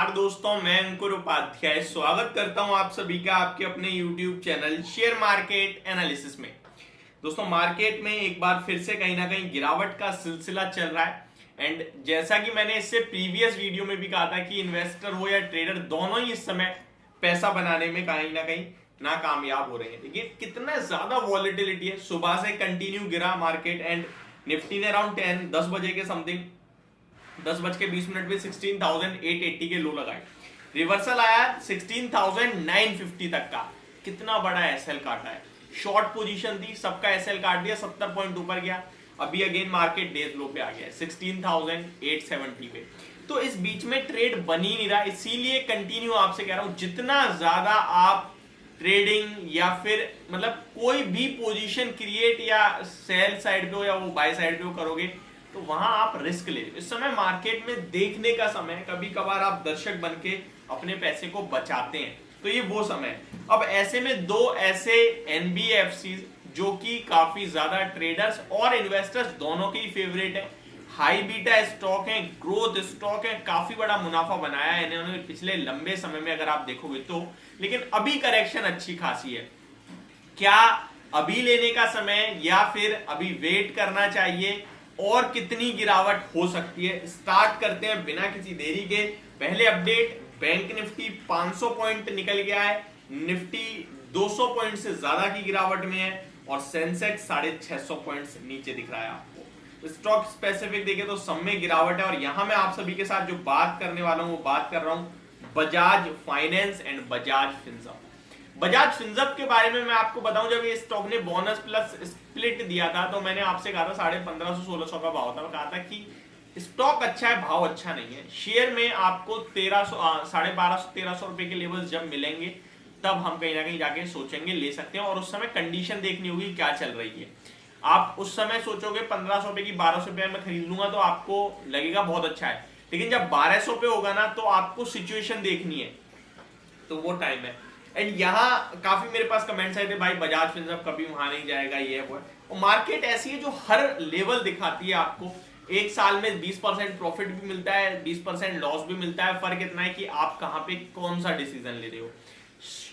नमस्कार दोस्तों, मैं अंकुर उपाध्याय स्वागत करता हूं आप सभी का आपके अपने YouTube channel share market analysis में। दोस्तों, मार्केट में एक बार फिर से कहीं ना कहीं गिरावट का सिलसिला चल रहा है एंड जैसा कि मैंने इससे प्रीवियस वीडियो में भी कहा था कि इन्वेस्टर हो या ट्रेडर दोनों ही इस समय पैसा बनाने में कहीं ना कहीं नाकामयाब हो रहे हैं। देखिए कितना ज्यादा वॉलेटिलिटी है। सुबह से कंटिन्यू गिरा मार्केट एंड निफ्टी ने अराउंड 10 बजे के समथिंग 10:20 में 16,880 के लो लगाए। रिवर्सल आया 16,950 तक का। कितना बड़ा एसएल काटा है। शॉर्ट पोजीशन थी, सबका एसएल काट दिया, 70 पॉइंट ऊपर गया। अभी अगेन मार्केट डेज लो पे आ गया 16,870 पे। तो इस बीच में ट्रेड बन ही नहीं रहा, इसीलिए कंटिन्यू आपसे कह रहा हूं जितना ज्यादा आप ट्रेडिंग या फिर मतलब कोई भी पोजीशन क्रिएट या सेल साइड पे हो या वो बाय साइड पे हो करोगे तो वहां आप रिस्क ले। इस समय मार्केट में देखने का समय, कभी कभार आप दर्शक बन के अपने पैसे को बचाते हैं, तो ये वो समय है। अब ऐसे में दो ऐसे एनबीएफसी जो कि काफी ज्यादा ट्रेडर्स और इन्वेस्टर्स दोनों के ही फेवरेट है, हाई बीटा स्टॉक है, ग्रोथ स्टॉक है, काफी बड़ा मुनाफा बनाया है इन्होंने पिछले लंबे समय में अगर आप देखोगे तो। लेकिन अभी करेक्शन अच्छी खासी है। क्या अभी लेने का समय या फिर अभी वेट करना चाहिए और कितनी गिरावट हो सकती है? स्टार्ट करते हैं बिना किसी देरी के। पहले अपडेट, बैंक निफ्टी 500 पॉइंट निकल गया है, निफ्टी 200 पॉइंट से ज्यादा की गिरावट में है और सेंसेक्स 650 पॉइंट्स नीचे दिख रहा है आपको। स्टॉक स्पेसिफिक देखें तो सब में गिरावट है और यहां मैं आप सभी के साथ जो बात करने वाला हूं वो बात कर रहा हूं Bajaj finance and Bajaj Finserv. Bajaj Finserv के बारे में मैं आपको बताऊं, जब ये स्टॉक ने बोनस प्लस स्प्लिट दिया था तो मैंने आपसे कहा था 1550-1600 का भाव था। कहा था कि स्टॉक अच्छा है, भाव अच्छा नहीं है। शेयर में आपको 1250-1300 रुपए के लेवल जब मिलेंगे तब हम कहीं ना कहीं जाके सोचेंगे ले सकते हैं और उस समय कंडीशन देखनी होगी क्या चल रही है। आप उस समय सोचोगे 1500 रुपए की 1200 रुपए में खरीद लूंगा तो आपको लगेगा बहुत अच्छा है, लेकिन जब 1200 पे होगा ना तो आपको सिचुएशन देखनी है, तो वो टाइम है। एंड यहाँ काफी मेरे पास कमेंट्स आए थे, भाई बजाज फिनसर्व कभी वहां नहीं जाएगा, ये वो। और मार्केट ऐसी है जो हर लेवल दिखाती है आपको। एक साल में 20% प्रॉफिट भी मिलता है, 20% लॉस भी मिलता है। फर्क इतना है कि आप कहां पे कौन सा डिसीजन ले रहे हो।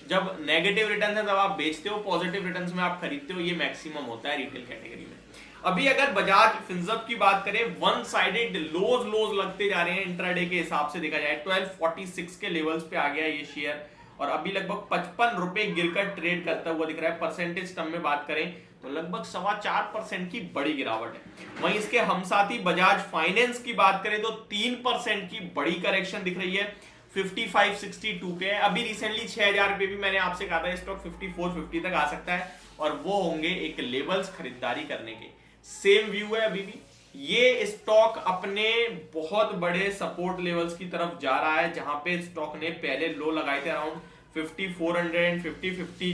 जब नेगेटिव रिटर्न है तब आप बेचते हो, पॉजिटिव रिटर्न में आप खरीदते हो, ये मैक्सिमम होता है रिटेल कैटेगरी में। अभी अगर बजाज फिनसर्व की बात करें, वन साइडेड लोज लगते जा रहे हैं। इंट्राडे के हिसाब से देखा जाए 1246 के लेवल्स पे आ गया ये शेयर और अभी लगभग 55 रुपए गिरकर ट्रेड करता हुआ दिख रहा है। परसेंटेज टर्म में बात करें तो लगभग 4.25% की बड़ी गिरावट है। वहीं इसके हमसाथी बजाज फाइनेंस की बात करें तो 3% की बड़ी करेक्शन दिख रही है, 5562 के। अभी रिसेंटली 6000 रुपए भी मैंने आपसे कहा था स्टॉक 5450 तक आ सकता है और वो होंगे एक लेवल्स खरीदारी करने के। सेम व्यू है अभी भी। ये स्टॉक अपने बहुत बड़े सपोर्ट लेवल्स की तरफ जा रहा है, जहां पे स्टॉक ने पहले लो लगाए थे अराउंड 5450,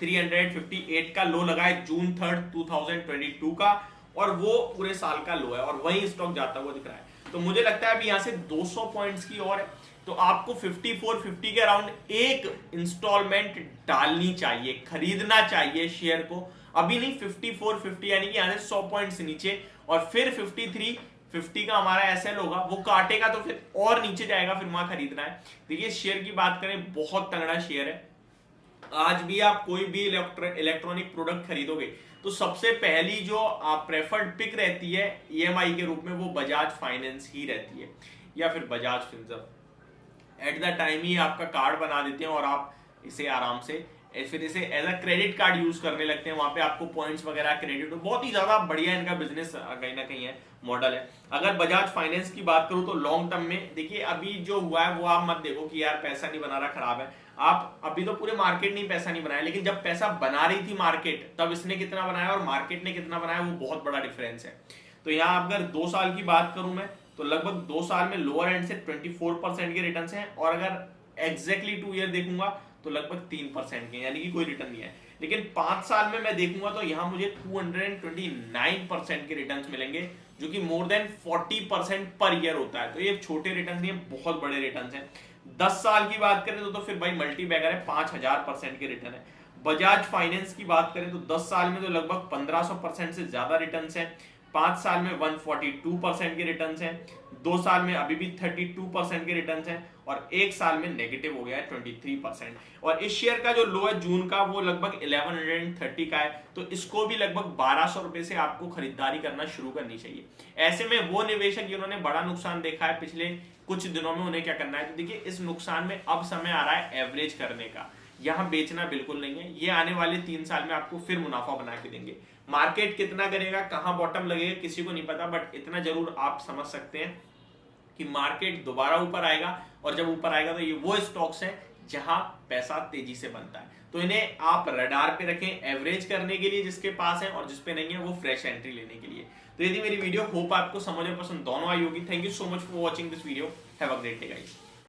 358 का लो लगाए जून 3, 2022 का, और वो पूरे साल का लो है और वही स्टॉक जाता हुआ दिख रहा है। तो मुझे लगता है अभी यहां से 200 पॉइंट्स की और है, तो आपको 5450 के अराउंड एक इंस्टॉलमेंट डालनी चाहिए, खरीदना चाहिए शेयर को। अभी नहीं, 5450 यानी कि यहां से 100 पॉइंट्स नीचे, और फिर 5350 का हमारा एसएल होगा, वो काटेगा तो फिर और नीचे जाएगा, फिर वहां खरीदना है। देखिए शेयर की बात करें, बहुत तगड़ा शेयर है। आज भी आप कोई भी इलेक्ट्रॉनिक प्रोडक्ट खरीदोगे तो सबसे पहली जो प्रेफर्ड पिक रहती है ईएमआई के रूप में वो बजाज फाइनेंस ही रहती है या फिर Bajaj Finserv. At the time ही आपका कार्ड बना देते हैं और आप इसे आराम से फिर इसे as a credit card use करने लगते हैं। वहां पे आपको पॉइंट्स वगैरह क्रेडिट, बहुत ही ज्यादा बढ़िया इनका बिजनेस कहीं ना कहीं है, मॉडल है। अगर बजाज फाइनेंस की बात करूं तो लॉन्ग टर्म में देखिए अभी जो हुआ है वो आप मत देखो कि यार पैसा नहीं बना रहा, खराब है। आप अभी तो पूरे मार्केट ने पैसा नहीं बनाया, लेकिन जब पैसा बना रही थी मार्केट तब इसने कितना बनाया और मार्केट ने कितना बनाया, वो बहुत बड़ा डिफरेंस है। तो यहाँ अगर 2 साल की बात करूं मैं तो लगभग 2 साल में लोअर एंड से 24% के रिटर्न हैं और अगर एग्जैक्टली 2 ईयर देखूंगा तो लगभग 3% के, यानी कि कोई रिटर्न नहीं है। लेकिन 5 साल में मैं देखूंगा तो यहां मुझे 229% के रिटर्न्स मिलेंगे, जो कि मोर देन 40% पर ईयर होता है। तो ये छोटे रिटर्न नहीं है, बहुत बड़े रिटर्न हैं। 10 साल की बात करें तो फिर भाई मल्टी बैगर है, 5000% के रिटर्न है। बजाज फाइनेंस की बात करें तो 10 साल में तो लगभग 1500% से ज्यादा रिटर्न है। 5 साल में 142% के रिटर्न्स हैं, 2 साल में अभी भी 32% के रिटर्न्स हैं, और 1 साल में नेगेटिव हो गया है 23%। और इस शेयर का जो लो है जून का वो लगभग 1130 का है, तो इसको भी लगभग 1200 रुपए से आपको खरीदारी करना शुरू करनी चाहिए। ऐसे में वो निवेशक जिन्होंने बड़ा नुकसान देखा है पिछले कुछ दिनों में, उन्हें क्या करना है, तो देखिए इस नुकसान में अब समय आ रहा है एवरेज करने का। यहां बेचना बिल्कुल नहीं है, ये आने वाले 3 साल में आपको फिर मुनाफा बना के देंगे। मार्केट कितना करेगा, कहां बॉटम लगेगा, किसी को नहीं पता, बट इतना जरूर आप समझ सकते हैं कि मार्केट दोबारा ऊपर आएगा, और जब ऊपर आएगा तो ये वो स्टॉक्स हैं जहां पैसा तेजी से बनता है। तो इन्हें आप रडार पे रखें एवरेज करने के लिए जिसके पास है, और जिसपे नहीं है वो फ्रेश एंट्री लेने के लिए। तो यदि मेरी वीडियो होप आपको समझ और पसंद दोनों आई होगी। Thank you so much for watching this video. Have a great day guys.